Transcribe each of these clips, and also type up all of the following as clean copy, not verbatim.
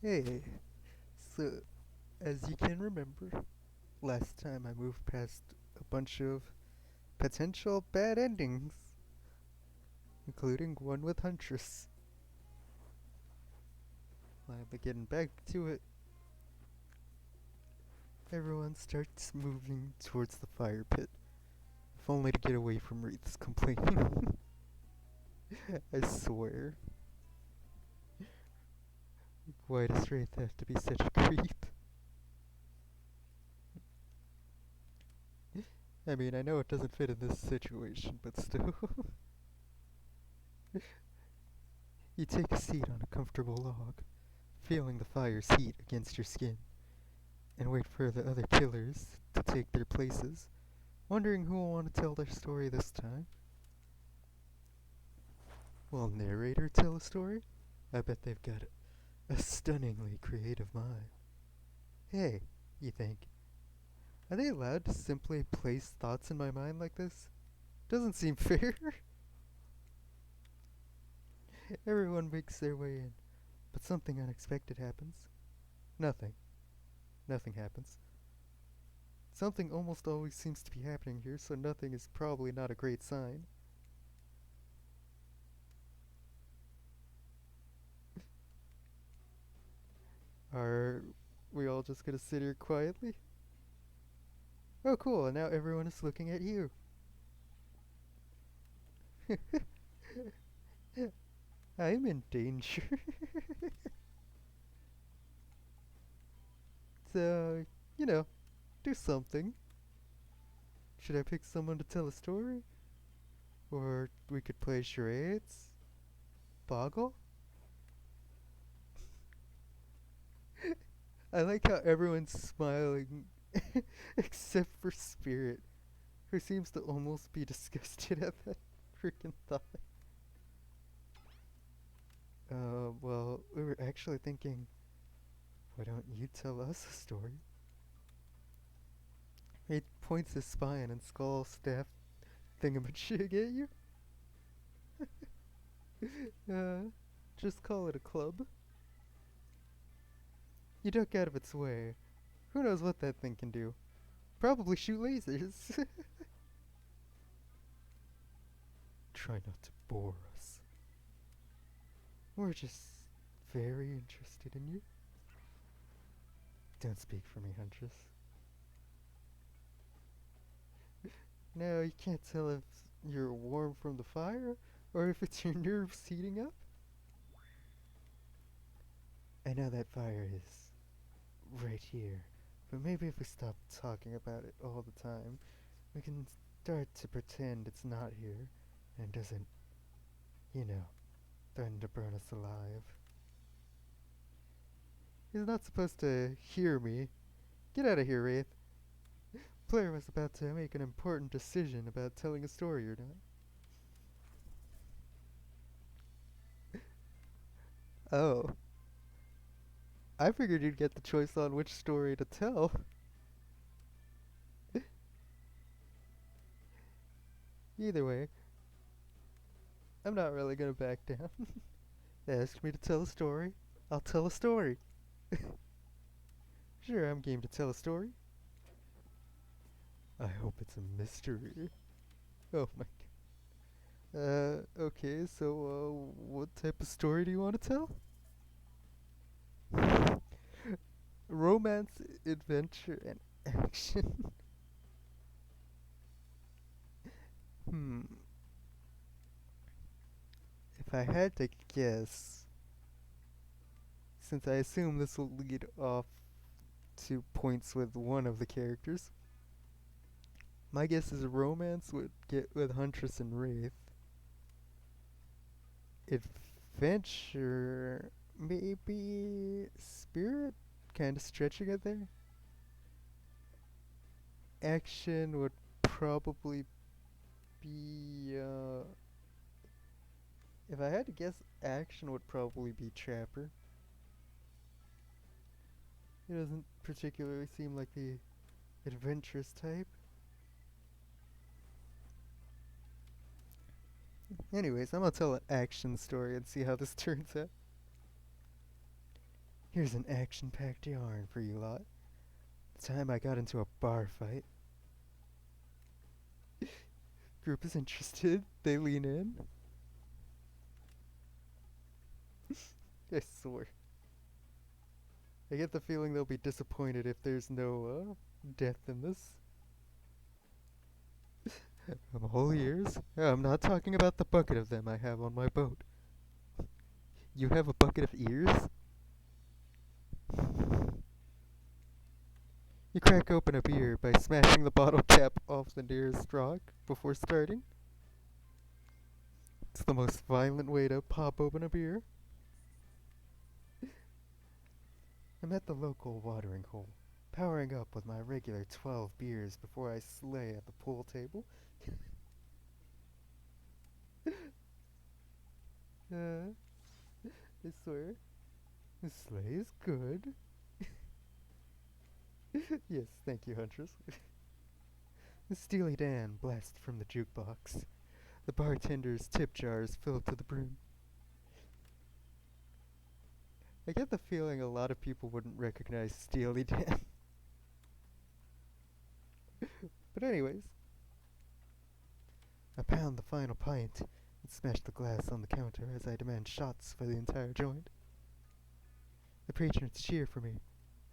Hey, so as you can remember, last time I moved past a bunch of potential bad endings, including one with Huntress. I'll be getting back to it. Everyone starts moving towards the fire pit, if only to get away from Wreath's complaining. I swear. Why does Wraith have to be such a creep? I mean, I know it doesn't fit in this situation, but still. You take a seat on a comfortable log, feeling the fire's heat against your skin, and wait for the other killers to take their places, wondering who will want to tell their story this time. Will narrator tell a story? I bet they've got a stunningly creative mind. Hey, you think, are they allowed to simply place thoughts in my mind like this? Doesn't seem fair. Everyone makes their way in, but something unexpected happens. Nothing. Nothing happens. Something almost always seems to be happening here, so nothing is probably not a great sign. Are we all just gonna sit here quietly? Oh, cool, and now everyone is looking at you. I'm in danger. So, you know, do something. Should I pick someone to tell a story? Or we could play charades? Boggle? I like how everyone's smiling, except for Spirit, who seems to almost be disgusted at that freaking thought. Well, we were actually thinking, why don't you tell us a story? He points his spine and skull staff thingamajig at you. uh, just call it a club. You duck out of its way. Who knows what that thing can do? Probably shoot lasers. Try not to bore us. We're just very interested in you. Don't speak for me, Huntress. No, you can't tell if you're warm from the fire or if it's your nerves heating up. I know that fire is right here, but maybe if we stop talking about it all the time, we can start to pretend it's not here and doesn't, you know, threaten to burn us alive. He's not supposed to hear me. Get out of here, Wraith. Player was about to make an important decision about telling a story or not. Oh, I figured you'd get the choice on which story to tell. Either way, I'm not really gonna back down. They asked me to tell a story. I'll tell a story. Sure, I'm game to tell a story. I hope it's a mystery. Oh my god. Okay, so, what type of story do you want to tell? Romance, adventure, and action. Hmm. If I had to guess, since I assume this will lead off to points with one of the characters, my guess is romance would get with Huntress and Wraith. Adventure, maybe Spirit, kind of stretching it there. Action would probably be. If I had to guess, action would probably be Trapper. He doesn't particularly seem like the adventurous type. Anyways, I'm gonna tell an action story and see how this turns out. Here's an action-packed yarn for you lot. The time I got into a bar fight. Group is interested. They lean in. I swear. I get the feeling they'll be disappointed if there's no death in this. I'm all ears. I'm not talking about the bucket of them I have on my boat. You have a bucket of ears? You crack open a beer by smashing the bottle cap off the nearest rock before starting. It's the most violent way to pop open a beer. I'm at the local watering hole, powering up with my regular 12 beers before I slay at the pool table. I swear, the slay is good. Yes, thank you, Huntress. The Steely Dan blasts from the jukebox. The bartender's tip jar is filled to the brim. I get the feeling a lot of people wouldn't recognize Steely Dan. But anyways, I pound the final pint and smash the glass on the counter as I demand shots for the entire joint. The patrons cheer for me.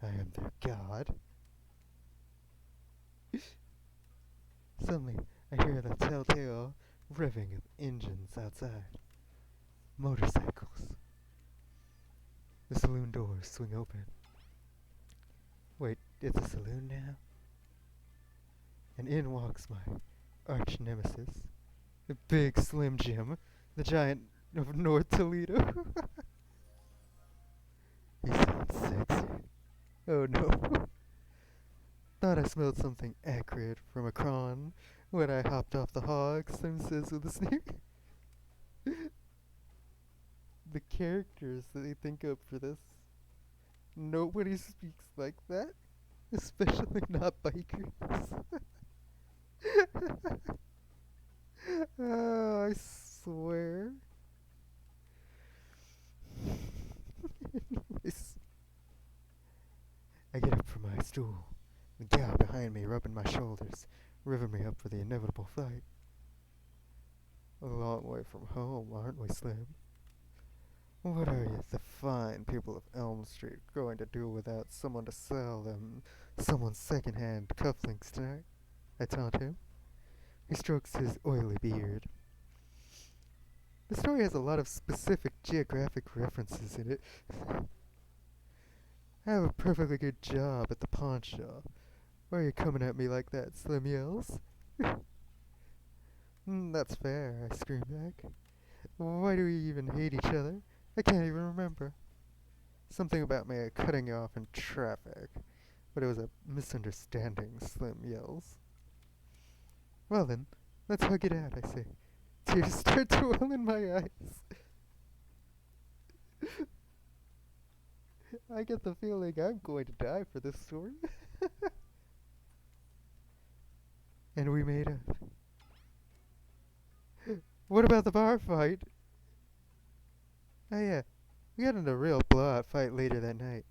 I am their god. Suddenly, I hear the telltale revving of engines outside. Motorcycles. The saloon doors swing open. Wait, it's a saloon now? And in walks my arch nemesis, the big Slim Jim, the giant of North Toledo. He sounds sexy. Oh no. Thought I smelled something acrid from a cron when I hopped off the hog, Slim says with a sneer. The characters that they think of for this. Nobody speaks like that, especially not bikers. Oh, I swear. Anyways, I get up from my stool, the gal behind me rubbing my shoulders, revving me up for the inevitable fight. A long way from home, aren't we, Slim? What are you, the fine people of Elm Street, going to do without someone to sell them someone's second-hand cufflinks tonight? I taunt him. He strokes his oily beard. The story has a lot of specific geographic references in it. I have a perfectly good job at the pawn shop. Why are you coming at me like that, Slim yells. That's fair, I scream back. Why do we even hate each other? I can't even remember. Something about me cutting you off in traffic. But it was a misunderstanding, Slim yells. Well then, let's hug it out, I say. Tears start to well in my eyes. I get the feeling I'm going to die for this story. And we made up. What about the bar fight? Oh yeah, we got in a real blowout fight later that night.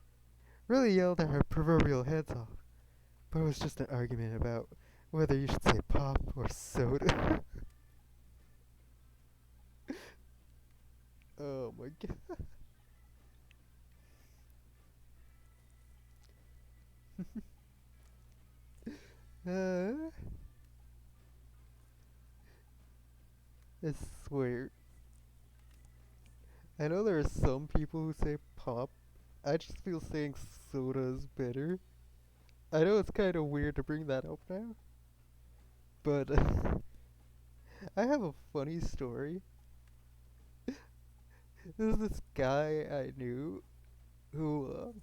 Really yelled our proverbial heads off. But it was just an argument about whether you should say pop or soda. Oh my god. uh, I swear. I know there are some people who say pop. I just feel saying soda is better. I know it's kind of weird to bring that up now. But I have a funny story. There's this guy I knew who,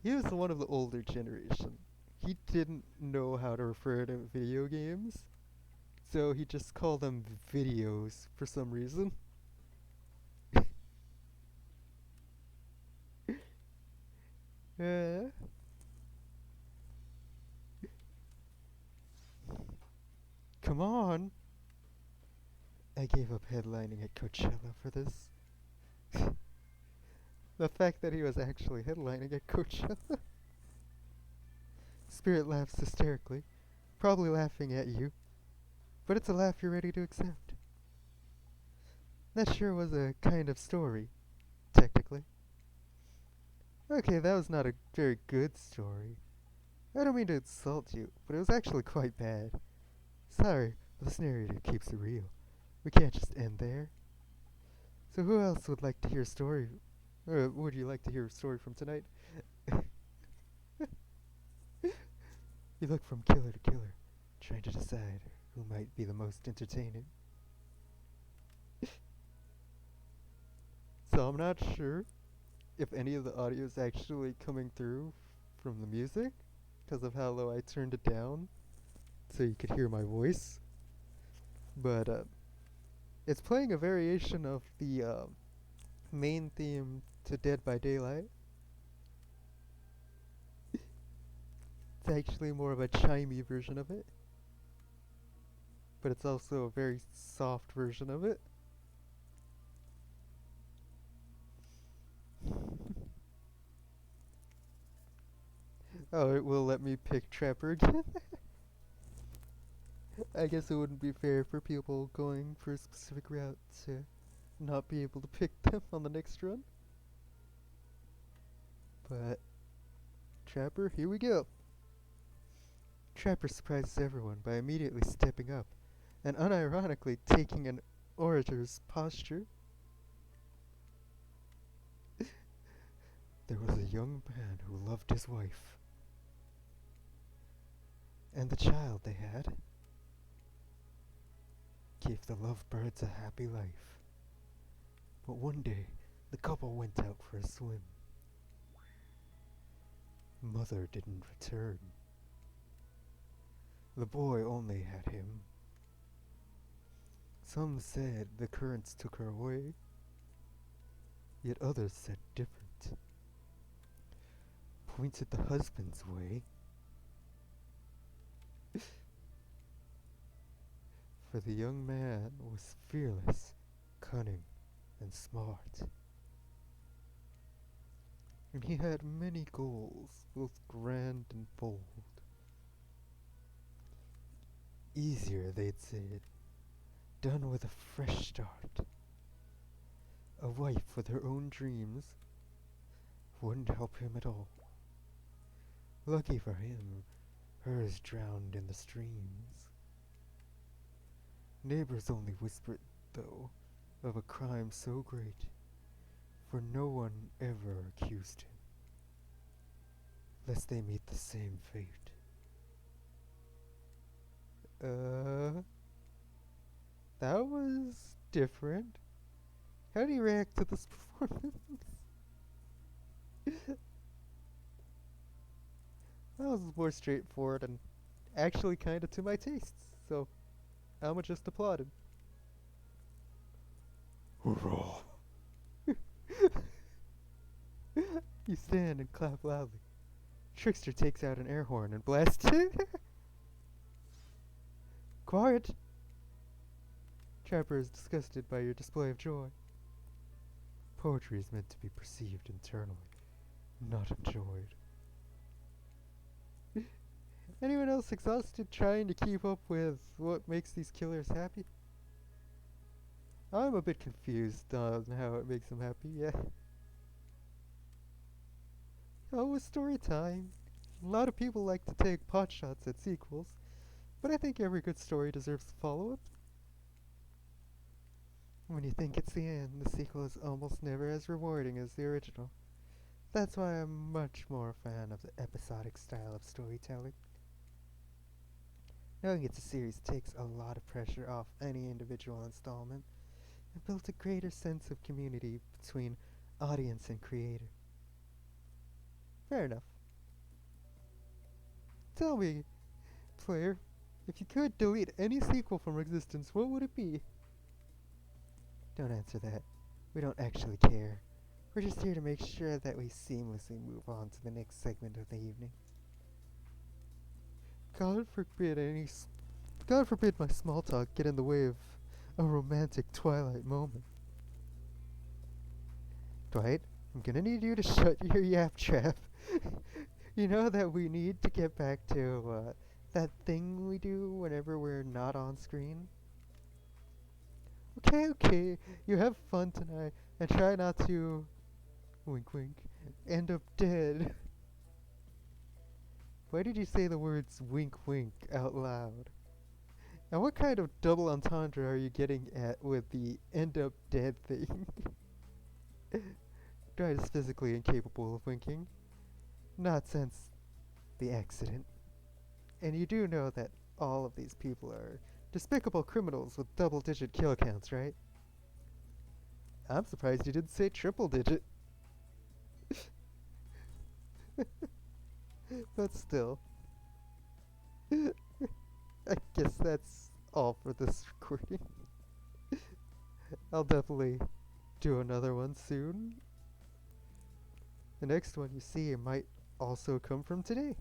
he was one of the older generation. He didn't know how to refer to video games, so he just called them videos for some reason. uh, Come on! I gave up headlining at Coachella for this. The fact that he was actually headlining at Coachella. Spirit laughs hysterically, probably laughing at you, but it's a laugh you're ready to accept. That sure was a kind of story, technically. Okay, that was not a very good story. I don't mean to insult you, but it was actually quite bad. Sorry, but this narrator keeps it real. We can't just end there. So who else would like to hear a story? Or would you like to hear a story from tonight? You look from killer to killer, trying to decide who might be the most entertaining. So I'm not sure if any of the audio is actually coming through from the music because of how low I turned it down so you could hear my voice. But it's playing a variation of the main theme to Dead by Daylight. It's actually more of a chimey version of it, but it's also a very soft version of it. Oh, it will let me pick Trapper again. I guess it wouldn't be fair for people going for a specific route to not be able to pick them on the next run. But Trapper, here we go. Trapper surprises everyone by immediately stepping up and unironically taking an orator's posture. There was a young man who loved his wife and the child they had gave the lovebirds a happy life. But one day, the couple went out for a swim. Mother didn't return. The boy only had him. Some said the currents took her away, yet others said different. Pointed the husband's way. For the young man was fearless, cunning, and smart. And he had many goals, both grand and bold. Easier, they'd said, done with a fresh start. A wife with her own dreams wouldn't help him at all. Lucky for him, hers drowned in the streams. Neighbors only whispered, though, of a crime so great, for no one ever accused him, lest they meet the same fate. That was different. How do you react to this performance? That was more straightforward and actually kinda to my tastes, so I'ma just applaud him. Hurrah! You stand and clap loudly. Trickster takes out an air horn and blasts it. Quiet! Trapper is disgusted by your display of joy. Poetry is meant to be perceived internally, not enjoyed. Anyone else exhausted trying to keep up with what makes these killers happy? I'm a bit confused on how it makes them happy, yeah. Oh, it's story time. A lot of people like to take pot shots at sequels, but I think every good story deserves a follow-up. When you think it's the end, the sequel is almost never as rewarding as the original. That's why I'm much more a fan of the episodic style of storytelling. Knowing it's a series takes a lot of pressure off any individual installment and builds a greater sense of community between audience and creator. Fair enough. Tell me, player, if you could delete any sequel from existence, what would it be? Don't answer that. We don't actually care. We're just here to make sure that we seamlessly move on to the next segment of the evening. God forbid my small talk get in the way of a romantic twilight moment. Dwight, I'm gonna need you to shut your yap trap. You know that we need to get back to that thing we do whenever we're not on screen? Okay, okay, you have fun tonight and try not to, wink wink, end up dead. Why did you say the words wink wink out loud? And what kind of double entendre are you getting at with the end up dead thing? Dryad is physically incapable of winking. Not since the accident. And you do know that all of these people are despicable criminals with double-digit kill counts, right? I'm surprised you didn't say triple-digit. But still. I guess that's all for this recording. I'll definitely do another one soon. The next one you see might also come from today.